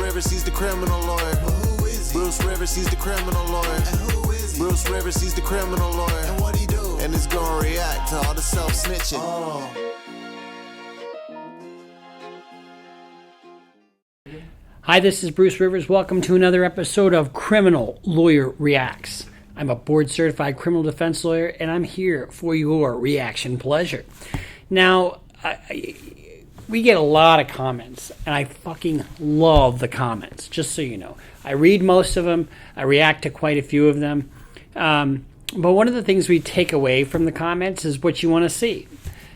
Rivers, he's the criminal lawyer. Who is he? Bruce Rivers, he's the criminal lawyer. And who is he? Bruce Rivers, he's the criminal lawyer. And what he do? And it's gonna react to all the self-snitching. Hi, this is Bruce Rivers. Welcome to another episode of Criminal Lawyer Reacts. I'm a board-certified criminal defense lawyer, and I'm here for your reaction pleasure. Now, we get a lot of comments, and I fucking love the comments, just so you know. I read most of them. I react to quite a few of them. But one of the things we take away from the comments is what you want to see.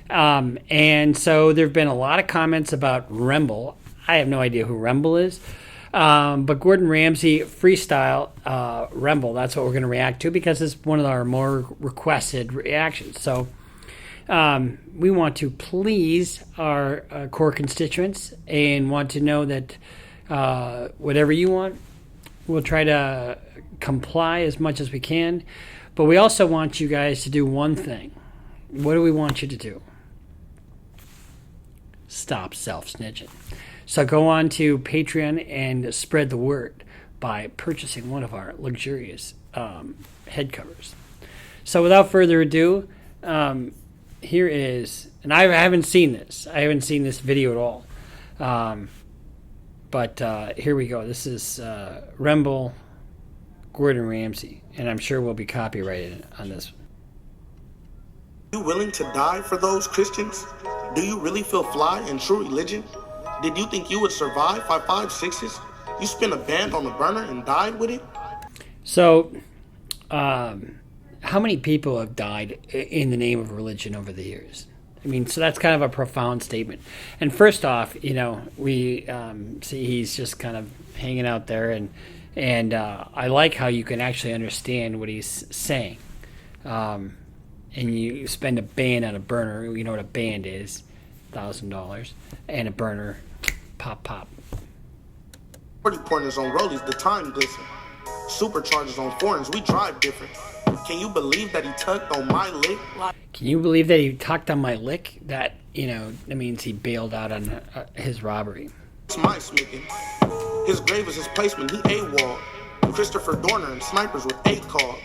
And so there have been a lot of comments about Remble. I have no idea who Remble is. But Gordon Ramsay Freestyle, Remble, that's what we're going to react to because it's one of our more requested reactions. So we want to please our core constituents and want to know that whatever you want, we'll try to comply as much as we can. But we also want you guys to do one thing. What do we want you to do? Stop self-snitching. So go on to Patreon and spread the word by purchasing one of our luxurious head covers. So without further ado, here is, and I haven't seen this. I haven't seen this video at all. But here we go. This is Remble, Gordon Ramsay, and I'm sure we'll be copyrighted on this one. Are you willing to die for those Christians? Do you really feel fly in true religion? Did you think you would survive 5.56? You spin a band on the burner and died with it? So, how many people have died in the name of religion over the years? I mean, so that's kind of a profound statement. And first off, you know, we see he's just kind of hanging out there, and I like how you can actually understand what he's saying. And you spend a band on a burner. You know what a band is, $1,000, and a burner. Pop, pop. 40 pointers on rollies, the time glisten. Superchargers on foreigns, we drive different. Can you believe that he tugged on my lick? Can you believe that he tucked on my lick? That, you know, that means he bailed out on his robbery. It's my smithing. His grave is his placement, he AWOL. Christopher Dorner and snipers with A call.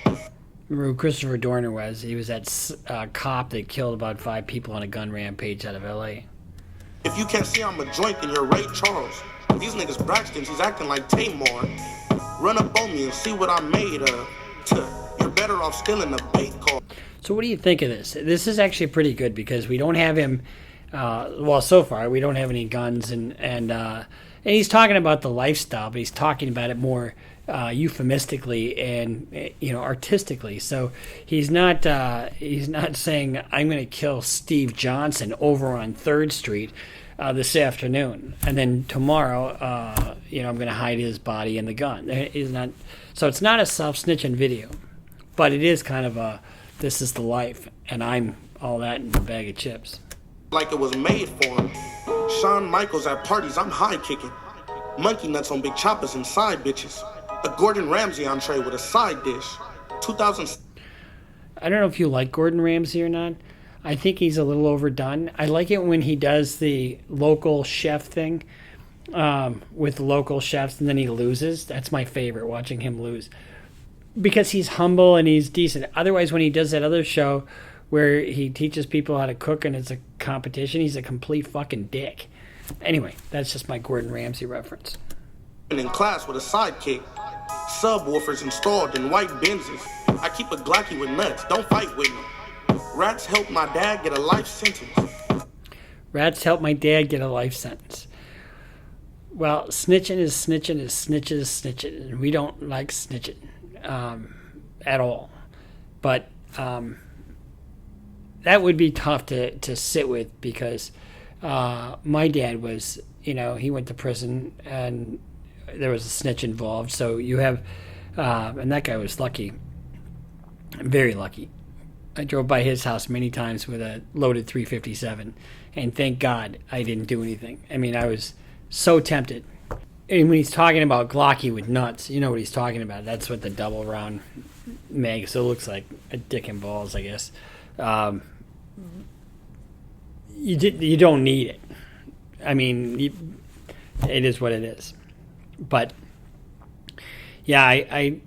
Remember who Christopher Dorner was? He was that cop that killed about 5 people on a gun rampage out of L.A. If you can't see I'm a joint, then you're Ray Charles. These niggas Braxtons, he's acting like Tamar. Run up on me and see what I'm made of. You're better off stealing a bait call. So what do you think of this? This is actually pretty good because we don't have him, well, so far, we don't have any guns, and he's talking about the lifestyle, but he's talking about it more euphemistically and, you know, artistically. So he's not saying I'm going to kill Steve Johnson over on 3rd Street this afternoon, and then tomorrow, you know, I'm going to hide his body and the gun. He's not. So it's not a self-snitching video, but it is kind of a this is the life, and I'm all that in a bag of chips. Like it was made for him. Shawn Michaels at parties, I'm high kicking. Monkey nuts on big choppers and side bitches. A Gordon Ramsay entree with a side dish. 2000. I don't know if you like Gordon Ramsay or not. I think he's a little overdone. I like it when he does the local chef thing with local chefs and then he loses. That's my favorite, watching him lose. Because he's humble and he's decent. Otherwise, when he does that other show where he teaches people how to cook and it's a competition, he's a complete fucking dick. Anyway, that's just my Gordon Ramsay reference. In class with a sidekick. Subwoofers installed in white Benzes. I keep a Glocky with nuts. Don't fight with me. Rats helped my dad get a life sentence. Rats helped my dad get a life sentence. Well, snitching is snitching is snitches snitching. And we don't like snitching at all. But that would be tough to sit with because my dad was, you know, he went to prison and there was a snitch involved. So you have, and that guy was lucky, very lucky. I drove by his house many times with a loaded .357, and thank God I didn't do anything. I mean, I was so tempted. And when he's talking about Glocky with nuts, you know what he's talking about. That's what the double round mag, so it looks like a dick and balls, I guess. You don't need it. I mean, it is what it is. But yeah, I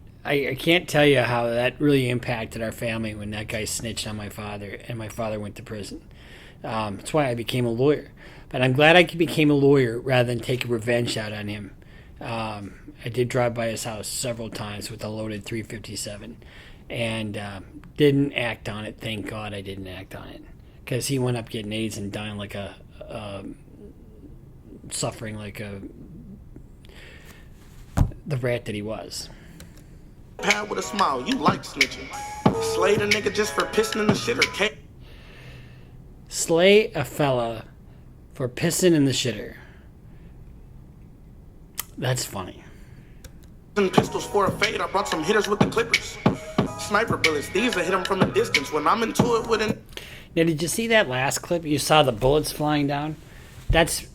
can't tell you how that really impacted our family when that guy snitched on my father and my father went to prison. That's why I became a lawyer. But I'm glad I became a lawyer rather than take revenge out on him. I did drive by his house several times with a loaded .357 and didn't act on it. Thank God I didn't act on it, because he went up getting AIDS and dying like suffering like the rat that he was. Pad with a smile, you like snitching. Slayed a nigga just for pissing in the shitter. Slay a fella for pissing in the shitter. That's funny. And pistols for a fade, I brought some hitters with the clippers. Sniper bullets, these will hit them from a distance. When I'm into it with an... Now, did you see that last clip? You saw the bullets flying down? That's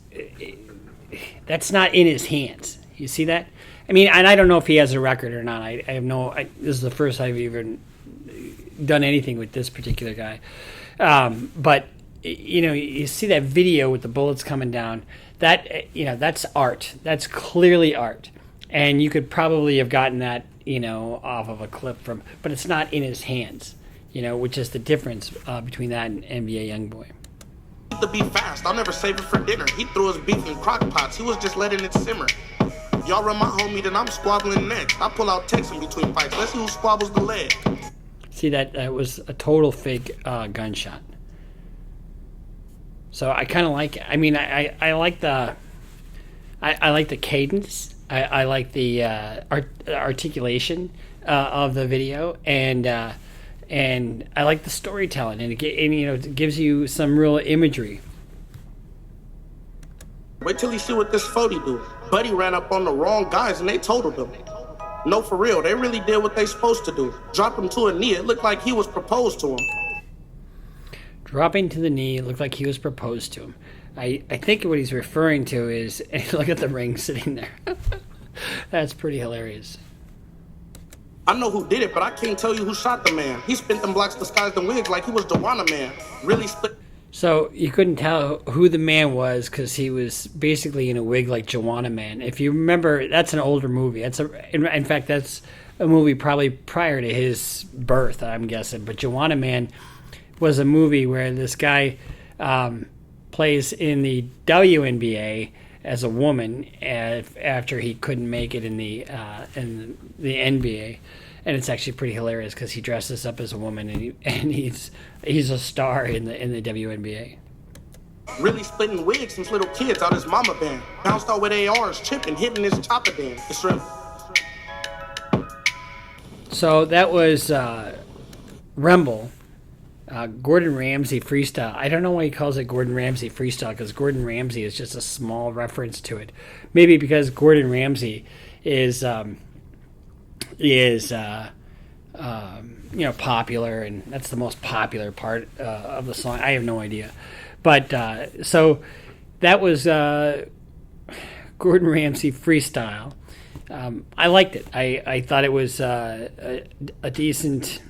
not in his hands. You see that? I mean, and I don't know if he has a record or not. I have no... this is the first I've even done anything with this particular guy. But, you know, you see that video with the bullets coming down. That, you know, that's art. That's clearly art. And you could probably have gotten that, you know, off of a clip from... But it's not in his hands, you know, which is the difference between that and NBA Youngboy. To be fast, I'll never save it for dinner. He threw his beef in crock pots. He was just letting it simmer. Y'all run my homie, then I'm squabbling next. I pull out text in between fights. Let's see who squabbles the leg. See, that was a total fake gunshot. So I kind of like it. I mean, I like the I like the cadence. I like the articulation of the video, and I like the storytelling, and you know, it gives you some real imagery. Wait till you see what this 40 do. Buddy ran up on the wrong guys and they totaled him. No, for real, they really did what they supposed to do. Drop him to a knee. It looked like he was proposed to him. Dropping to the knee, it looked like he was proposed to him. I think what he's referring to is, look at the ring sitting there. That's pretty hilarious. I know who did it, but I can't tell you who shot the man. He spent them blocks disguised in wigs like he was Joanna Man. Really split. So you couldn't tell who the man was because he was basically in a wig like Joanna Man. If you remember, that's an older movie. In fact, that's a movie probably prior to his birth, I'm guessing. But Joanna Man was a movie where this guy plays in the WNBA as a woman after he couldn't make it in the NBA. And it's actually pretty hilarious because he dresses up as a woman and he's a star in the WNBA. Really splitting wigs since little kids out his mama band. Bounced out with ARs, chipping, hitting his chopper band. It's real. So that was Remble, Gordon Ramsay Freestyle. I don't know why he calls it Gordon Ramsay Freestyle, because Gordon Ramsay is just a small reference to it. Maybe because Gordon Ramsay is popular, and that's the most popular part of the song. I have no idea, but so that was Gordon Ramsay Freestyle. I liked it. I thought it was a decent.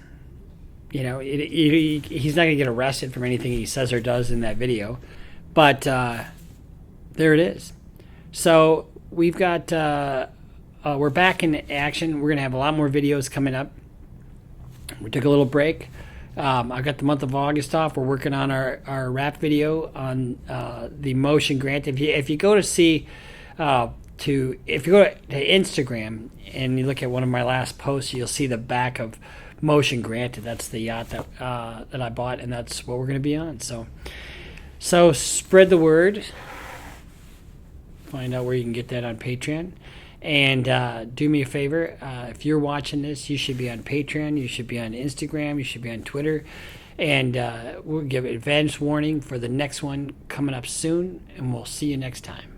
You know, he's not going to get arrested from anything he says or does in that video, but there it is. So we've got. We're back in action. We're going to have a lot more videos coming up. We took a little break. I've got the month of August off. We're working on our rap video on the motion grant. If you go to Instagram and you look at one of my last posts, you'll see the back of Motion Granted. That's the yacht that I bought, and that's what we're going to be on. So spread the word. Find out where you can get that on Patreon. And do me a favor, if you're watching this, you should be on Patreon, you should be on Instagram, you should be on Twitter, and we'll give advance warning for the next one coming up soon, and we'll see you next time.